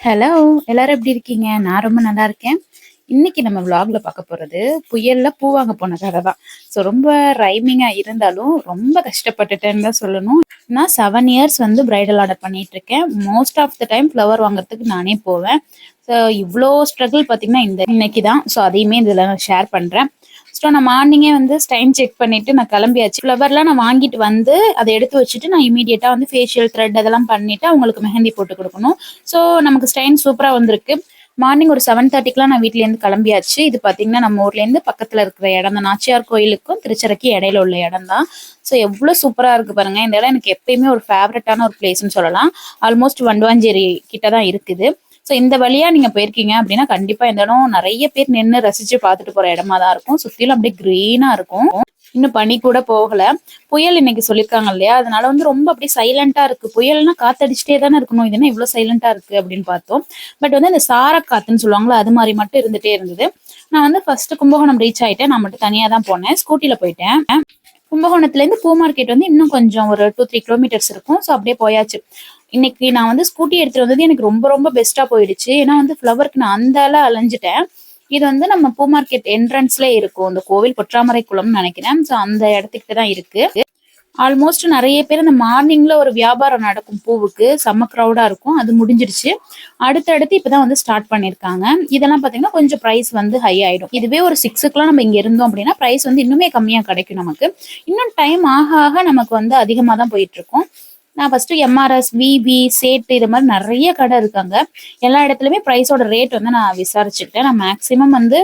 Hello! எல்லாரும் எப்படி இருக்கீங்க? நான் ரொம்ப நல்லா இருக்கேன். இன்னைக்கு நம்ம விளாக்ல பார்க்க போறது, புயல்ல பூ வாங்க போன கதை தான். ஸோ ரொம்ப ரைமிங்கா இருந்தாலும், ரொம்ப கஷ்டப்பட்டுட்டேன்னு தான் சொல்லணும். நான் 7 இயர்ஸ் வந்து பிரைடல் ஆர்டர் பண்ணிட்டு இருக்கேன். Most of the time flower வாங்குறதுக்கு நானே போவேன். ஸோ இவ்ளோ ஸ்ட்ரகிள் பார்த்தீங்கன்னா, இன்னைக்கு தான். ஸோ அதையுமே இதில நான் ஷேர் பண்றேன். ஸோ நான் மார்னிங்கே வந்து டைம் செக் பண்ணிட்டு நான் கிளம்பியாச்சு. ஃப்ளவர்லாம் நான் வாங்கிட்டு வந்து, அத எடுத்து வச்சுட்டு நான் இம்மீடியட்டா வந்து ஃபேஷியல் த்ரெட் அதெல்லாம் பண்ணிட்டு அவங்களுக்கு மெஹந்தி போட்டு குடுக்கணும். ஸோ நமக்கு ஸ்டைன் சூப்பரா வந்திருக்கு. மார்னிங் ஒரு 7:30க்குலாம் நான் வீட்லேருந்து கிளம்பியாச்சு. இது பார்த்தீங்கன்னா, நம்ம ஊர்லேருந்து பக்கத்துல இருக்கிற இடம் தான். நாச்சியார் கோயிலுக்கும் திருச்செரைக்கு இடையில உள்ள இடம் தான். ஸோ எவ்ளோ சூப்பரா இருக்கு பாருங்க. இந்த இடம் எனக்கு எப்பயுமே ஒரு ஃபேவரட்டான ஒரு பிளேஸ்ன்னு சொல்லலாம். ஆல்மோஸ்ட் வண்டுவாஞ்சேரி கிட்ட தான் இருக்குது. ஸோ இந்த வழியா நீங்க போயிருக்கீங்க அப்படின்னா, கண்டிப்பா இந்த இடம் நெறைய பேர் நின்னு ரசிச்சு பார்த்துட்டு போற இடமா தான் இருக்கும். சுத்திலும் அப்படியே கிரீனா இருக்கும். இன்னும் பனி கூட போகல. புயல் இன்னைக்கு சொல்லியிருக்காங்க இல்லையா? அதனால வந்து ரொம்ப அப்படியே சைலண்டா இருக்கு. புயல்னா காத்தடிச்சுட்டே தானே இருக்கணும். இது என்ன இவ்ளோ சைலண்டா இருக்கு அப்படின்னு பார்த்தோம். பட் வந்து இந்த சாரக்காத்துன்னு சொல்லுவாங்கல்ல, அது மாரி மட்டும் இருந்துட்டே இருந்தது. நான் வந்து ஃபர்ஸ்ட் கும்பகோணம் ரீச் ஆயிட்டேன். நான் மட்டும் தனியா தான் போனேன். ஸ்கூட்டில போயிட்டேன். கும்பகோணத்துலேருந்து பூ மார்க்கெட் வந்து இன்னும் கொஞ்சம் ஒரு 2, 3 கிலோமீட்டர்ஸ் இருக்கும். ஸோ அப்படியே போயாச்சு. இன்னைக்கு நான் வந்து ஸ்கூட்டி எடுத்துட்டு வந்தது எனக்கு ரொம்ப ரொம்ப பெஸ்ட்டா போயிடுச்சு. ஏன்னா வந்து ஃப்ளவருக்கு நான் அந்த அலைஞ்சுட்டேன். இது வந்து நம்ம பூ மார்க்கெட் என்ட்ரன்ஸ்லயே இருக்கும். இந்த கோவில் பொற்றாமரை குளம்னு நினைக்கிறேன். ஸோ அந்த இடத்துக்கிட்ட தான் இருக்கு. ஆல்மோஸ்ட் நெறைய பேர் இந்த மார்னிங்ல ஒரு வியாபாரம் நடக்கும் பூவுக்கு. செம்ம க்ரௌடா இருக்கும். அது முடிஞ்சிருச்சு. அடுத்தடுத்து இப்பதான் வந்து ஸ்டார்ட் பண்ணியிருக்காங்க. இதெல்லாம் பார்த்தீங்கன்னா, கொஞ்சம் பிரைஸ் வந்து ஹை ஆயிடும். இதுவே ஒரு 6க்குலாம் நம்ம இங்க இருந்தோம் அப்படின்னா, பிரைஸ் வந்து இன்னுமே கம்மியா கிடைக்கும் நமக்கு. இன்னும் டைம் ஆக ஆக நமக்கு வந்து அதிகமா தான் போயிட்டு இருக்கும். நான் ஃபர்ஸ்ட் எம்ஆர்எஸ், விபி, சேட் இது மாதிரி நெறைய கடை இருக்காங்க. எல்லா இடத்துலயுமே பிரைஸோட ரேட் வந்து நான் விசாரிச்சுக்கிட்டேன். நான் மேக்ஸிமம் வந்து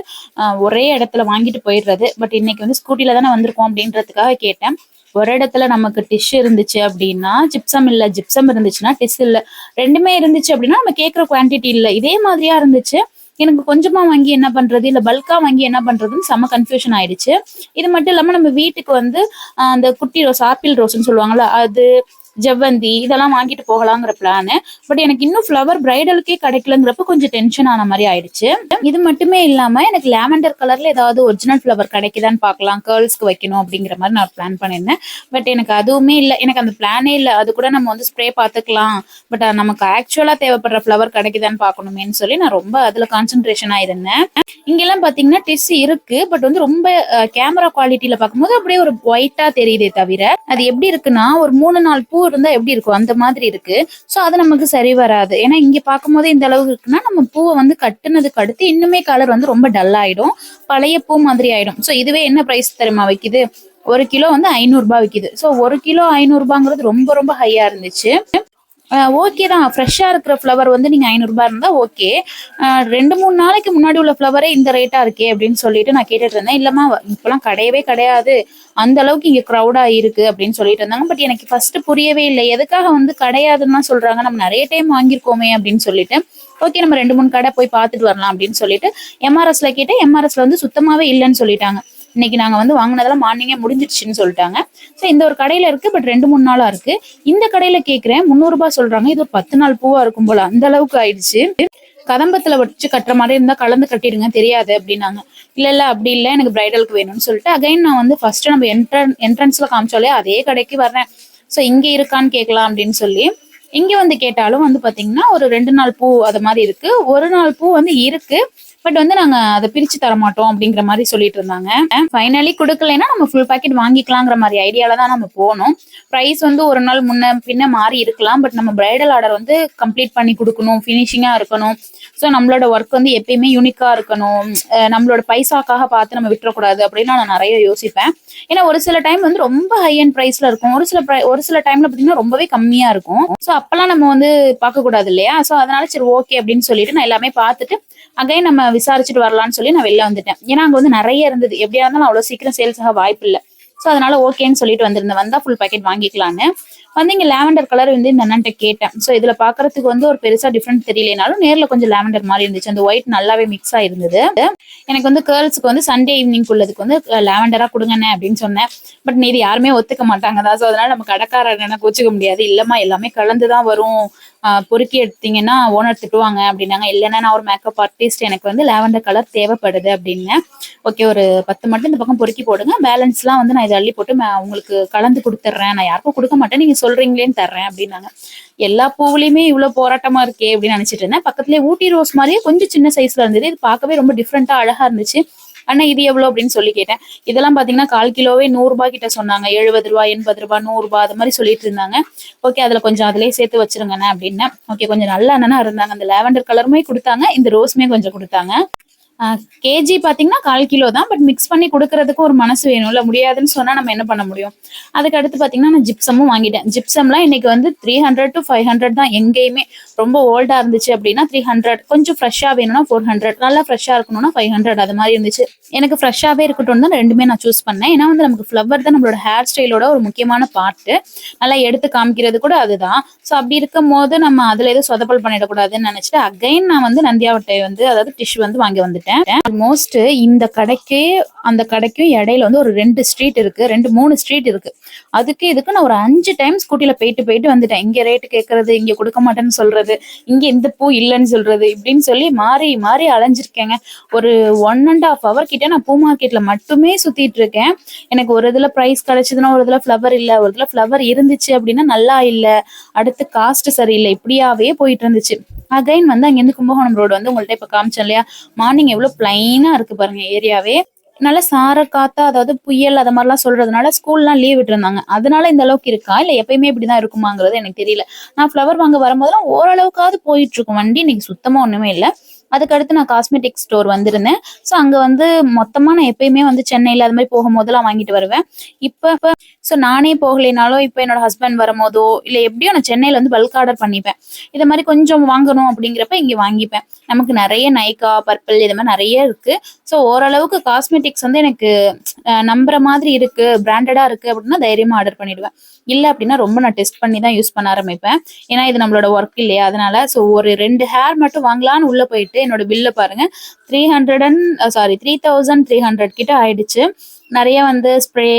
ஒரே இடத்துல வாங்கிட்டு போயிடுறது. பட் இன்னைக்கு வந்து ஸ்கூட்டில தானே வந்திருக்கோம் அப்படின்றதுக்காக கேட்டேன். ஒரு இடத்துல நமக்கு டிஷ் இருந்துச்சு அப்படின்னா ஜிப்சம் இல்ல, ஜிப்சம் இருந்துச்சுன்னா டிஷ் இல்ல. 2மே இருந்துச்சு அப்படின்னா நம்ம கேட்குற குவான்டிட்டி இல்ல. இதே மாதிரியா இருந்துச்சு. எனக்கு கொஞ்சமா வாங்கி என்ன பண்றது, இல்ல பல்கா வாங்கி என்ன பண்றதுன்னு செம்ம கன்ஃபியூஷன் ஆயிடுச்சு. இது மட்டும் இல்லாம நம்ம வீட்டுக்கு வந்து அந்த குட்டி ரோஸ், ஆப்பிள் ரோஸ்ன்னு சொல்லுவாங்கல்ல, அது ஜவ்வந்தி இதெல்லாம் வாங்கிட்டு போகலாங்கிற பிளானு. பட் எனக்கு இன்னும் ஃப்ளவர் பிரைடலுக்கே கிடைக்கலங்கிறப்ப கொஞ்சம் டென்ஷன் ஆன மாதிரி ஆயிடுச்சு. இது மட்டுமே இல்லாம எனக்கு லாவெண்டர் கலர்ல ஏதாவது ஒரிஜினல் ஃப்ளவர் கிடைக்குதான்னு பார்க்கலாம், கேர்ள்ஸ்க்கு வைக்கணும் அப்படிங்கிற மாதிரி நான் பிளான் பண்ணியிருந்தேன். பட் எனக்கு அதுவுமே இல்லை. எனக்கு அந்த பிளானே இல்லை. அது கூட நம்ம வந்து ஸ்ப்ரே பார்த்துக்கலாம். பட் நமக்கு ஆக்சுவலா தேவைப்படுற ஃப்ளவர் கிடைக்குதான்னு பார்க்கணுமேன்னு சொல்லி நான் ரொம்ப அதுல கான்சென்ட்ரேஷன் ஆயிருந்தேன். இங்கெல்லாம் பாத்தீங்கன்னா டிஷ் இருக்கு. பட் வந்து ரொம்ப கேமரா குவாலிட்டியில பார்க்கும்போது அப்படியே ஒரு ஒயிட்டா தெரியுதே தவிர, அது எப்படி இருக்குன்னா ஒரு 3-4 பூ இருந்தா எப்படி இருக்கும் அந்த மாதிரி இருக்கு. சோ அது நமக்கு சரி வராது. ஏன்னா இங்க பார்க்கும்போது இந்த அளவுக்கு இருக்குன்னா நம்ம பூவை வந்து கட்டுனதுக்கு அடுத்து இன்னுமே கலர் வந்து ரொம்ப டல் ஆயிடும். பழைய பூ மாதிரி ஆயிடும். சோ இதுவே என்ன பிரைஸ் தெரியுமா வைக்குது? 1 கிலோ வந்து 500 ரூபாய் விக்குது. சோ 1 கிலோ 500 ரூபாங்கிறது ரொம்ப ரொம்ப ஹையா இருந்துச்சு. ஓகே தான். ஃப்ரெஷ்ஷா இருக்கிற ஃப்ளவர் வந்து நீங்க 500 ரூபாய் இருந்தா ஓகே. 2-3 நாளைக்கு முன்னாடி உள்ள ஃப்ளவரே இந்த ரேட்டா இருக்கே அப்படின்னு சொல்லிட்டு நான் கேட்டுட்டு இருந்தேன். இல்லம்மா இப்பெல்லாம் கிடையவே கிடையாது. அந்த அளவுக்கு இங்க க்ரௌடா இருக்கு அப்படின்னு சொல்லிட்டு இருந்தாங்க. பட் எனக்கு ஃபர்ஸ்ட் புரியவே இல்லை. எதுக்காக வந்து கிடையாதுன்னு சொல்றாங்க? நம்ம நிறைய டைம் வாங்கியிருக்கோமே அப்படின்னு சொல்லிட்டு, ஓகே நம்ம 2-3 கடை போய் பார்த்துட்டு வரலாம் அப்படின்னு சொல்லிட்டு எம்ஆர்எஸ்ல கேட்டேன். எம்ஆர்எஸ்ல வந்து சுத்தமாவே இல்லைன்னு சொல்லிட்டாங்க. இன்னைக்கு நாங்க வந்து வாங்கினதெல்லாம் மார்னிங்கே முடிஞ்சிடுச்சுன்னு சொல்லிட்டாங்க. ஸோ இந்த ஒரு கடையில இருக்கு. பட் 2-3 நாளா இருக்கு. இந்த கடையில கேட்கிறேன் 300 ரூபாய் சொல்றாங்க. இது ஒரு 10 நாள் பூவா இருக்கும் போல. அந்த அளவுக்கு ஆயிடுச்சு. கதம்பத்துல வச்சு கட்டுற மாதிரி இருந்தா கலந்து கட்டிடுங்க, தெரியாது அப்படின்னாங்க. இல்ல அப்படி இல்லை, எனக்கு பிரைடலுக்கு வேணும்னு சொல்லிட்டு அகைன் நான் வந்து ஃபர்ஸ்ட் நம்ம என்ட்ரன்ஸ்ல காமிச்சாலே அதே கடைக்கு வர்றேன். ஸோ இங்க இருக்கான்னு கேட்கலாம் அப்படின்னு சொல்லி இங்க வந்து கேட்டாலும் வந்து பாத்தீங்கன்னா ஒரு 2 நாள் பூ அது மாதிரி இருக்கு. 1 நாள் பூ வந்து இருக்கு. பட் வந்து நாங்க அதை பிரிச்சு தர மாட்டோம் அப்படிங்கிற மாதிரி சொல்லிட்டு இருந்தாங்க. ஃபைனலி கொடுக்கலைன்னா நம்ம ஃபுல் பேக்கெட் வாங்கிக்கலாங்கிற மாதிரி ஐடியால தான் நம்ம போனோம். ப்ரைஸ் வந்து ஒரு நாள் முன்ன பின்ன மாறி இருக்கலாம். பட் நம்ம பிரைடல் ஆர்டர் வந்து கம்ப்ளீட் பண்ணி கொடுக்கணும், ஃபினிஷிங்கா இருக்கணும். ஸோ நம்மளோட ஒர்க் வந்து எப்பயுமே யூனிக்கா இருக்கணும். நம்மளோட பைசாக்காக பார்த்து நம்ம விட்டுறக்கூடாது அப்படின்னு நான் நிறைய யோசிப்பேன். ஏன்னா ஒரு சில டைம் வந்து ரொம்ப ஹை அண்ட் ப்ரைஸ்ல இருக்கும். ஒரு சில டைம்ல பாத்தீங்கன்னா ரொம்பவே கம்மியா இருக்கும். ஸோ அப்பெல்லாம் நம்ம வந்து பார்க்க கூடாது இல்லையா? ஸோ அதனால சரி ஓகே அப்படின்னு சொல்லிட்டு நான் எல்லாமே பார்த்துட்டு அகைன் நம்ம விசாரிச்சுட்டு வரலாம்னு சொல்லி நான் வெளில வந்துட்டேன். ஏன்னா அங்க வந்து நிறைய இருந்தது. எப்படியா இருந்தாலும் அவ்வளவு சீக்கிரம் சேல்ஸ் ஆக வாய்ப்பு இல்லை. ஸோ அதனால ஓகேன்னு சொல்லிட்டு வந்திருந்தேன். வந்தா ஃபுல் பேக்கெட் வாங்கிக்கலான்னு வந்து இங்க லாவெண்டர் கலர் வந்து இந்த அண்ணன்ட்ட கேட்டேன். ஸோ இதுல பாக்குறதுக்கு வந்து ஒரு பெருசா டிஃப்ரெண்ட் தெரியலனாலும் நேர்ல கொஞ்சம் லாவெண்டர் மாதிரி இருந்துச்சு. அந்த ஒயிட் நல்லாவே மிக்ஸ் ஆயிருந்தது. எனக்கு வந்து கேர்ள்ஸுக்கு வந்து சண்டே ஈவினிங் உள்ளதுக்கு வந்து லாவெண்டரா கொடுங்கண்ணே அப்படின்னு சொன்னேன். பட் இது யாருமே ஒத்துக்க மாட்டாங்க தான். ஸோ அதனால நம்ம கடைக்காரர் கோச்சிக்க முடியாது. இல்லம்மா எல்லாமே கலந்துதான் வரும், பொறுக்கி எடுத்தீங்கன்னா ஓனர் திட்டுவாங்க அப்படின்னாங்க. இல்லைன்னா நான் ஒரு மேக்கப் ஆர்டிஸ்ட், எனக்கு வந்து லாவெண்டர் கலர் தேவைப்படுது அப்படின்னு. ஓகே ஒரு 10 மட்டும் இந்த பக்கம் பொறுக்கி போடுங்க, பேலன்ஸ்லாம் வந்து நான் இதை அள்ளி போட்டு உங்களுக்கு கலந்து கொடுத்துட்றேன், நான் யாருக்கும் கொடுக்க மாட்டேன், நீங்க சொல்றீங்களேன்னு தர்றேன் அப்படின்னாங்க. எல்லா பூவுலயுமே இவ்வளவு போராட்டமா இருக்கே அப்படின்னு நினைச்சிட்டு இருந்தேன். பக்கத்துலயே ஊட்டி ரோஸ் மாதிரியே கொஞ்சம் சின்ன சைஸ்ல இருந்தது. இது பார்க்கவே ரொம்ப டிஃப்ரெண்டா அழகா இருந்துச்சு. ஆனா இது எவ்வளவு அப்படின்னு சொல்லி கேட்டேன். இதெல்லாம் பாத்தீங்கன்னா 1/4 கிலோவே 100 ரூபாய் கிட்ட சொன்னாங்க. 70 ரூபாய், 80 ரூபாய், 100 ரூபாய் அது மாதிரி சொல்லிட்டு இருந்தாங்க. ஓகே, அதுல கொஞ்சம் அதுலயே சேர்த்து வச்சிருங்கண்ணே அப்படின்னா. ஓகே, கொஞ்சம் நல்ல அண்ணனா இருந்தாங்க. அந்த லாவெண்டர் கலருமே கொடுத்தாங்க, இந்த ரோஸ்மே கொஞ்சம் கொடுத்தாங்க. கேஜி பாத்தீங்கன்னா 1/4 கிலோ தான். பட் மிக்ஸ் பண்ணி கொடுக்கறதுக்கு ஒரு மனசு வேணும்ல, முடியாதுன்னு சொன்னா நம்ம என்ன பண்ண முடியும். அதுக்கு அடுத்து பாத்தீங்கன்னா நான் ஜிப்சமும் வாங்கிட்டேன். ஜிப்சம்லாம் இன்னைக்கு வந்து 300 to 500 தான் எங்கேயுமே. ரொம்ப ஓல்டா இருந்துச்சு அப்படின்னா 300, கொஞ்சம் ஃப்ரெஷ்ஷா வேணும்னா 400, நல்லா ஃப்ரெஷ்ஷா இருக்கணும்னா 500 அது மாதிரி இருந்துச்சு. எனக்கு ஃப்ரெஷ்ஷாவே இருக்கட்டும் தான் ரெண்டுமே நான் சூஸ் பண்ணேன். ஏன்னா வந்து நமக்கு ஃப்ளவர் தான் நம்மளோட ஹேர் ஸ்டைலோட ஒரு முக்கியமான பார்ட். நல்லா எடுத்து காமிக்கிறது கூட அதுதான். ஸோ அப்படி இருக்கும் போது நம்ம அதுல எதுவும் சொதப்பல் பண்ணிடக்கூடாதுன்னு நினைச்சிட்டு அகைன் நான் வந்து நந்தியாவட்டை வந்து அதாவது டிஷ்யூ வந்து வாங்கி வந்துட்டேன். ஆல்மோஸ்ட் இந்த கடைக்கு அந்த கடைக்கும் இடையில வந்து ஒரு 2 ஸ்ட்ரீட் இருக்கு, 2-3 ஸ்ட்ரீட் இருக்கு. அதுக்கு இதுக்கு நான் ஒரு 5 டைம் ஸ்கூட்டில போயிட்டு வந்துட்டேன். இங்க ரேட்டு கேட்கறது, இங்க கொடுக்க மாட்டேன்னு சொல்றது, இங்க இந்த பூ இல்லைன்னு சொல்றது, இப்படின்னு சொல்லி மாறி மாறி அலைஞ்சிருக்கேங்க. ஒரு 1.5 hour கிட்ட நான் பூ மார்க்கெட்ல மட்டுமே சுத்திட்டு இருக்கேன். எனக்கு ஒரு இதுல பிரைஸ் கிடைச்சதுன்னா ஒரு இதுல ஃபிளவர் இல்ல, ஒரு இதுல ஃபிளவர் இருந்துச்சு அப்படின்னா நல்லா இல்ல, அடுத்து காஸ்ட் சரியில்லை, இப்படியாவே போயிட்டு இருந்துச்சு. அகைன் வந்து அங்கிருந்து கும்பகோணம் ரோடு வந்து உங்கள்ட்ட இப்ப காமிச்சேன் இல்லையா, மார்னிங் எவ்வளவு பிளைனா இருக்கு பாருங்க ஏரியாவே. நல்ல சார காத்தா, அதாவது புயல் அத மாதிரிலாம் சொல்றதுனால ஸ்கூல்லாம் லீவ் விட்டு இருந்தாங்க. அதனால இந்த அளவுக்கு இருக்கா இல்ல எப்பயுமே இப்படிதான் இருக்குமாங்கிறது எனக்கு தெரியல. நான் ஃபிளவர் வாங்க வரும்போதெல்லாம் ஓரளவுக்காவது போயிட்டு இருக்கும் வண்டி, இன்னைக்கு சுத்தமா ஒண்ணுமே இல்லை. அதுக்கடுத்து நான் காஸ்மெட்டிக் ஸ்டோர் வந்திருந்தேன். ஸோ அங்க வந்து மொத்தமா நான் எப்பயுமே வந்து சென்னையில அது மாதிரி போகும்போதெல்லாம் வாங்கிட்டு வருவேன். இப்ப ஸோ நானே போகலைனாலும் இப்ப என்னோட ஹஸ்பண்ட் வரும்போதோ இல்ல எப்படியோ நான் சென்னையில வந்து பல்க் ஆர்டர் பண்ணிப்பேன். இதை மாதிரி கொஞ்சம் வாங்கணும் அப்படிங்கிறப்ப இங்க வாங்கிப்பேன். நமக்கு நிறைய நைகா, பர்பிள் இது மாதிரி நிறைய இருக்கு. ஸோ ஓரளவுக்கு காஸ்மெட்டிக்ஸ் வந்து எனக்கு நம்புற மாதிரி இருக்கு, பிராண்டடா இருக்கு அப்படின்னா தைரியமா ஆர்டர் பண்ணிடுவேன். இல்ல அப்படின்னா ரொம்ப நான் டெஸ்ட் பண்ணி தான் யூஸ் பண்ண ஆரம்பிப்பேன். ஏன்னா இது நம்மளோட ஒர்க் இல்லையா, அதனால. ஸோ ஒரு 2 ஹேர் மட்டும் வாங்கலான்னு உள்ள போயிட்டு என்னோட பில்ல பாருங்க, 3300 கிட்ட ஆயிடுச்சு. நிறைய வந்து ஸ்ப்ரே,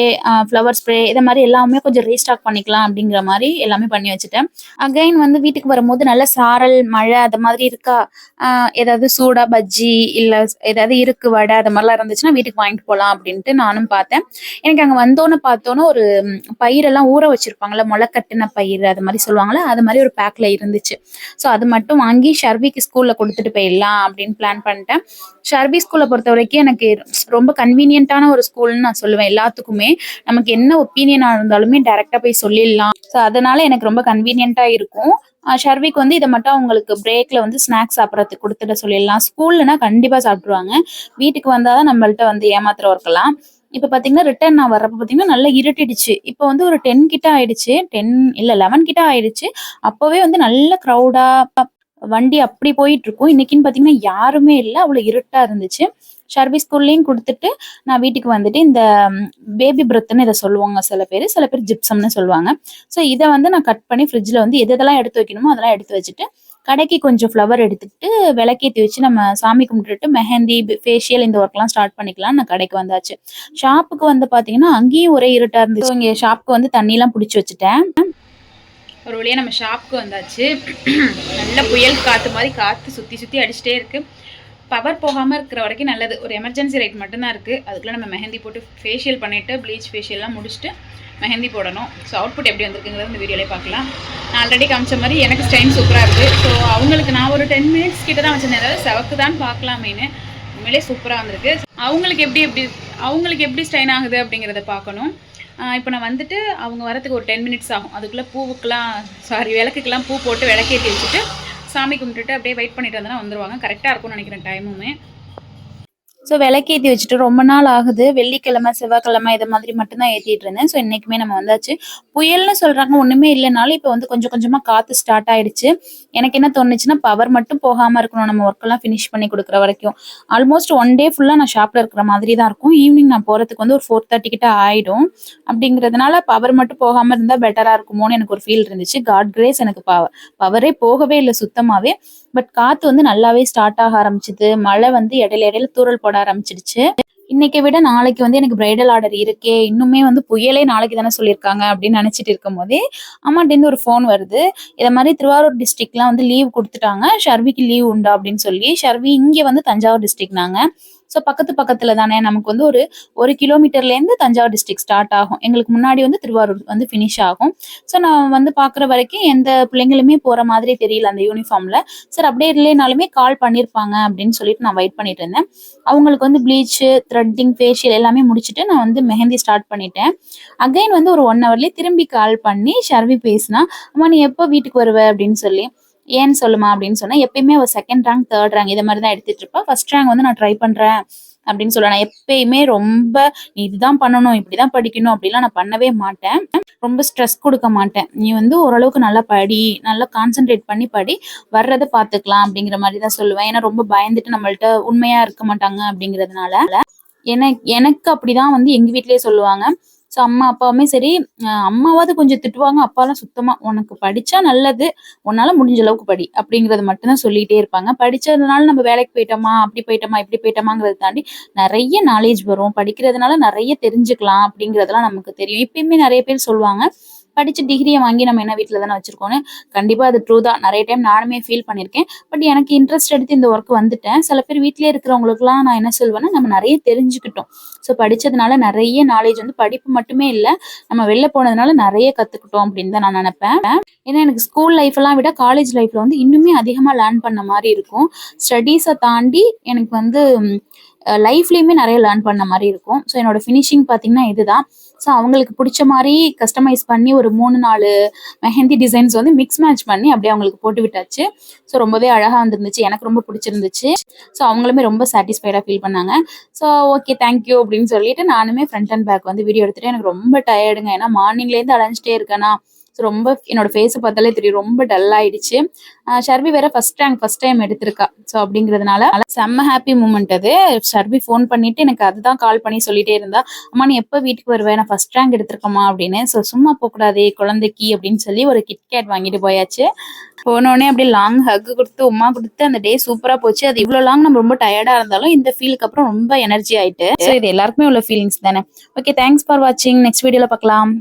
ஃப்ளவர் ஸ்ப்ரே இதை மாதிரி எல்லாமே கொஞ்சம் ரீஸ்டாக் பண்ணிக்கலாம் அப்படிங்கிற மாதிரி எல்லாமே பண்ணி வச்சுட்டேன். அகைன் வந்து வீட்டுக்கு வரும்போது நல்ல சாரல் மழை அது மாதிரி இருக்கா, ஏதாவது சூடா பஜ்ஜி இல்ல ஏதாவது இருக்கு வடை அது மாதிரிலாம் இருந்துச்சுன்னா வீட்டுக்கு வாங்கிட்டு போகலாம் அப்படின்ட்டு நானும் பார்த்தேன். எனக்கு அங்க வந்தோன்னு பார்த்தோன்னு ஒரு பயிரெல்லாம் ஊற வச்சிருப்பாங்கல்ல, முளை கட்டின பயிர் அது மாதிரி சொல்லுவாங்களே, அது மாதிரி ஒரு பேக்ல இருந்துச்சு. ஸோ அது மட்டும் வாங்கி ஷர்விக்கு ஸ்கூல்ல கொடுத்துட்டு போயிடலாம் அப்படின்னு பிளான் பண்ணிட்டேன். ஷர்வி ஸ்கூலை பொறுத்த வரைக்கும் எனக்கு ரொம்ப கன்வீனியன்ட்டான ஒரு ஸ்கூல்னு நான் சொல்லுவேன். எல்லாத்துக்குமே நமக்கு என்ன ஒப்பீனியனா இருந்தாலுமே டைரக்டா போய் சொல்லிடலாம். ஸோ அதனால எனக்கு ரொம்ப கன்வீனியன்ட்டா இருக்கும். ஷர்விக்கு வந்து இதை மட்டும் அவங்களுக்கு பிரேக்ல வந்து ஸ்நாக்ஸ் சாப்பிட்றதுக்கு கொடுத்துட சொல்லிடலாம். ஸ்கூல்லனா கண்டிப்பா சாப்பிட்டுருவாங்க. வீட்டுக்கு வந்தாதான் நம்மள்ட்ட வந்து ஏமாத்துற ஒர்க்கெல்லாம். இப்ப பாத்தீங்கன்னா ரிட்டர்ன் நான் வர்றப்ப பாத்தீங்கன்னா நல்லா இருட்டிடுச்சு. இப்ப வந்து ஒரு 10 கிட்ட ஆயிடுச்சு, 10 இல்ல 11 கிட்ட ஆயிடுச்சு. அப்பவே வந்து நல்ல கிரௌடா வண்டி அப்படி போயிட்டு இருக்கும். இன்னைக்குன்னு பாத்தீங்கன்னா யாருமே இல்லை, அவ்வளவு இருட்டா இருந்துச்சு. ஷர்வி ஸ்கூல்லையும் கொடுத்துட்டு நான் வீட்டுக்கு வந்துட்டு இந்த பேபி பிரத்ன்னு இதை சொல்லுவாங்க சில பேர் ஜிப்சம்னு சொல்லுவாங்க. ஸோ இதை வந்து நான் கட் பண்ணி ஃப்ரிட்ஜில் வந்து எதெல்லாம் எடுத்து வைக்கணுமோ அதெல்லாம் எடுத்து வச்சுட்டு கடைக்கு கொஞ்சம் ஃப்ளவர் எடுத்துக்கிட்டு விளக்கேற்றி வச்சு நம்ம சாமி கும்பிட்டுட்டு மெஹந்தி, ஃபேஷியல் இந்த ஒர்க்லாம் ஸ்டார்ட் பண்ணிக்கலாம். நான் கடைக்கு வந்தாச்சு. ஷாப்புக்கு வந்து பார்த்தீங்கன்னா அங்கேயும் ஒரே இருட்டா இருந்துச்சு. இங்கே ஷாப்புக்கு வந்து தண்ணியெல்லாம் பிடிச்சி வச்சுட்டேன். ஒரு வழியாக நம்ம ஷாப்புக்கு வந்தாச்சு. நல்ல புயல் காற்று மாதிரி காற்று சுற்றி சுற்றி அடிச்சுட்டே இருக்குது. பவர் போகாமல் இருக்கிற வரைக்கும் நல்லது. ஒரு எமர்ஜென்சி லைட் மட்டும்தான் இருக்குது. அதுக்குள்ளே நம்ம மெஹந்தி போட்டு ஃபேஷியல் பண்ணிவிட்டு ப்ளீச் ஃபேஷியல்லாம் முடிச்சுட்டு மெஹந்தி போடணும். ஸோ அவுட்புட் எப்படி வந்திருக்குங்கிறது இந்த வீடியோலே பார்க்கலாம். நான் ஆல்ரெடி காமிச்ச மாதிரி எனக்கு ஸ்டைன் சூப்பராக இருக்குது. ஸோ அவங்களுக்கு நான் ஒரு 10 minutes கிட்ட தான் வச்சுருந்தேன். அதாவது செவக்கு தான் பார்க்கலாமேன்னு. உண்மையிலே சூப்பராக வந்திருக்கு. அவங்களுக்கு எப்படி ஸ்டைன் ஆகுது அப்படிங்கிறத பார்க்கணும். இப்போ நான் வந்துட்டு அவங்க வரத்துக்கு ஒரு 10 minutes ஆகும். அதுக்குள்ளே விளக்குக்கெல்லாம் பூ போட்டு விளக்கேற்றி வச்சுட்டு சாமி கும்பிட்டுட்டு அப்படியே வெயிட் பண்ணிட்டு வந்தோன்னா வந்துருவாங்க. கரெக்டாக இருக்கும்னு நினைக்கிறேன் டைமுமே. ஸோ விளக்கேற்றி வச்சுட்டு ரொம்ப நாள் ஆகுது. வெள்ளிக்கிழமை, செவ்வாய்க்கிழமை இது மாதிரி மட்டும்தான் ஏற்றிட்டு இருந்தேன். ஸோ இன்னைக்குமே நம்ம வந்தாச்சு. புயல்னு சொல்றாங்க, ஒண்ணுமே இல்லைனாலும் இப்போ வந்து கொஞ்சம் கொஞ்சமா காத்து ஸ்டார்ட் ஆயிடுச்சு. எனக்கு என்ன தோணுச்சுன்னா பவர் மட்டும் போகாம இருக்கணும், நம்ம ஒர்க் எல்லாம் ஃபினிஷ் பண்ணி கொடுக்குற வரைக்கும். ஆல்மோஸ்ட் 1 day ஃபுல்லா நான் ஷாப்ல இருக்கிற மாதிரி தான் இருக்கும். ஈவினிங் நான் போறதுக்கு வந்து ஒரு 4:30 கிட்ட ஆயிடும். அப்படிங்கிறதுனால பவர் மட்டும் போகாம இருந்தா பெட்டரா இருக்குமோன்னு எனக்கு ஒரு ஃபீல் இருந்துச்சு. காட் கிரேஸ், எனக்கு பவரே போகவே இல்லை சுத்தமாவே. பட் காத்து வந்து நல்லாவே ஸ்டார்ட் ஆக ஆரம்பிச்சுது. மழை வந்து இடையில தூறல் போட ஆரம்பிச்சிடுச்சு. இன்னைக்கு விட நாளைக்கு வந்து எனக்கு பிரைடல் ஆர்டர் இருக்கே, இன்னுமே வந்து புயலே நாளைக்கு தானே சொல்லியிருக்காங்க அப்படின்னு நினைச்சிட்டு இருக்கும் போதே அம்மாட்டேருந்து ஒரு ஃபோன் வருது. இதை மாதிரி திருவாரூர் டிஸ்ட்ரிக்ட்லாம் வந்து லீவ் கொடுத்துட்டாங்க, ஷர்விக்கு லீவ் உண்டா அப்படின்னு சொல்லி. ஷர்வி இங்கே வந்து தஞ்சாவூர் டிஸ்ட்ரிக்ட் நாங்க. ஸோ பக்கத்து பக்கத்துல தானே, நமக்கு வந்து ஒரு 1 கிலோமீட்டர்லேருந்து தஞ்சாவூர் டிஸ்ட்ரிக்ட் ஸ்டார்ட் ஆகும். எங்களுக்கு முன்னாடி வந்து திருவாரூர் வந்து ஃபினிஷ் ஆகும். ஸோ நான் வந்து பார்க்குற வரைக்கும் எந்த பிள்ளைங்களுமே போற மாதிரி தெரியல அந்த யூனிஃபார்ம்ல. சரி அப்படியே இல்லைனாலுமே கால் பண்ணியிருப்பாங்க அப்படின்னு சொல்லிட்டு நான் வெயிட் பண்ணிட்டு இருந்தேன். அவங்களுக்கு வந்து ப்ளீச்சு, த்ரெட்டிங், ஃபேஷியல் எல்லாமே முடிச்சுட்டு நான் வந்து மெஹந்தி ஸ்டார்ட் பண்ணிட்டேன். அகைன் வந்து ஒரு 1 ஹவர்லயே திரும்பி கால் பண்ணி ஷர்வி பேசினா, "அம்மா நீ எப்போ வீட்டுக்கு வருவ?" அப்படின்னு சொல்லி. "ஏன்னு சொல்லுமா" அப்படின்னு சொன்னேன். எப்பயுமே அவ 2ண்ட் ரேங்க், 3rd ரேங்க் இத மாரி தான் எடுத்துட்டு இருப்பா. 1st ரேங்க் வந்து நான் ட்ரை பண்றேன் அப்படின்னு சொல்லுவேன். நான் எப்பயுமே ரொம்ப "நீ இதுதான் பண்ணணும், இப்படிதான் படிக்கணும்" அப்படிலாம் நான் பண்ணவே மாட்டேன். ரொம்ப ஸ்ட்ரெஸ் குடுக்க மாட்டேன். "நீ வந்து ஓரளவுக்கு நல்லா படி, நல்லா கான்சன்ட்ரேட் பண்ணி படி, வர்றத பார்த்துக்கலாம்" அப்படிங்கிற மாரி தான் சொல்லுவேன். ஏன்னா ரொம்ப பயந்துட்டு நம்மள்ட்ட உண்மையா இருக்க மாட்டாங்க அப்படிங்கிறதுனால. எனக்கு அப்படிதான் வந்து எங்க வீட்லயே சொல்லுவாங்க. ஸோ அம்மா, அப்பாவுமே சரி, அம்மாவாவது கொஞ்சம் திட்டுவாங்க. அப்பாலாம் சுத்தமா "உனக்கு படிச்சா நல்லது. உன்னால முடிஞ்ச அளவுக்கு படி" அப்படிங்கிறது மட்டும் தான் சொல்லிட்டே இருப்பாங்க. படிச்சதுனால நம்ம வேலைக்கு போயிட்டோமா, அப்படி போயிட்டோமா, இப்படி போயிட்டோமாங்கிறத தாண்டி நெறைய நாலேட்ஜ் வரும். படிக்கிறதுனால நெறைய தெரிஞ்சுக்கலாம் அப்படிங்கிறதெல்லாம் நமக்கு தெரியும். இப்பயுமே நெறைய பேர் சொல்லுவாங்க, படிச்சு டிகிரிய வாங்கி நம்ம என்ன வீட்ல தானே வச்சிருக்கோம்னு. கண்டிப்பா அது ட்ரூ தான். நெறைய டைம் நானுமே ஃபீல் பண்ணியிருக்கேன். பட் எனக்கு இன்ட்ரெஸ்ட் எடுத்து இந்த ஒர்க் வந்துட்டேன். சில பேர் வீட்லயே இருக்கிறவங்களுக்குலாம் நான் என்ன சொல்வேன்னா, நம்ம நெறைய தெரிஞ்சுக்கிட்டோம். ஸோ படிச்சதுனால நெறைய நாலேட்ஜ் வந்து படிப்பு மட்டுமே இல்ல, நம்ம வெளில போனதுனால நெறைய கத்துக்கிட்டோம் அப்படின்னு தான் நான் நெனைப்பேன். ஏன்னா எனக்கு ஸ்கூல் லைஃப்லாம் விட காலேஜ் லைஃப்ல வந்து இன்னுமே அதிகமா லேர்ன் பண்ண மாரி இருக்கும். ஸ்டடீஸ தாண்டி எனக்கு வந்து லைஃப்லயுமே நெறைய லேர்ன் பண்ண மாரி இருக்கும். ஸோ என்னோட ஃபினிஷிங் பார்த்தீங்கன்னா இதுதான். ஸோ அவங்களுக்கு புடிச்ச மாரி கஸ்டமைஸ் பண்ணி ஒரு 3, 4 மெஹந்தி டிசைன்ஸ் வந்து மிக்ஸ் மேட்ச் பண்ணி அப்படியே அவங்களுக்கு போட்டு விட்டாச்சு. ஸோ ரொம்பவே அழகா வந்திருந்துச்சு. எனக்கு ரொம்ப புடிச்சிருந்துச்சு. ஸோ அவங்களுமே ரொம்ப சாட்டிஸ்ஃபைடா ஃபீல் பண்ணாங்க. ஸோ ஓகே தேங்க் யூ அப்படின்னு சொல்லிட்டு நானுமே ஃப்ரண்ட் அண்ட் பேக் வந்து வீடியோ எடுத்துட்டேன். எனக்கு ரொம்ப டயர்டுங்க. ஏன்னா மார்னிங்லேருந்து அலைஞ்சிட்டே இருக்கேனா. ஸோ ரொம்ப என்னோட ஃபேஸ பார்த்தாலே தெரியும். ரொம்ப டல் ஆயிடுச்சு. ஷர்வி வேற ஃபர்ஸ்ட் ரேங்க் ஃபர்ஸ்ட் டைம் எடுத்திருக்கா. ஸோ அப்படிங்கிறதுனால செம்ம ஹாப்பி மூமெண்ட் அது. ஷர்வி ஃபோன் பண்ணிட்டு எனக்கு அதுதான் கால் பண்ணி சொல்லிட்டே இருந்தா, "அம்மா நீ எப்போ வீட்டுக்கு வருவ? நான் ஃபர்ஸ்ட் ரேங்க் எடுத்திருக்கேம்மா" அப்படின்னு. ஸோ சும்மா போக்கூடாதே குழந்தைக்கு அப்படின்னு சொல்லி ஒரு கிட்கேட் வாங்கிட்டு போயாச்சு. போனோடனே அப்படியே லாங் ஹக் குடுத்து, உம்மா குடுத்து அந்த டே சூப்பரா போச்சு. அது இவ்ளோ லாங் நம்ம ரொம்ப டயர்டா இருந்தாலும் இந்த ஃபீலுக்கு அப்புறம் ரொம்ப எனர்ஜி ஆயிட்டு. ஸோ இது எல்லாருக்குமே உள்ள ஃபீலிங்ஸ் தானே. ஓகே தேங்க்ஸ் ஃபார் வாட்சிங். நெக்ஸ்ட் வீடியோல பார்க்கலாம்.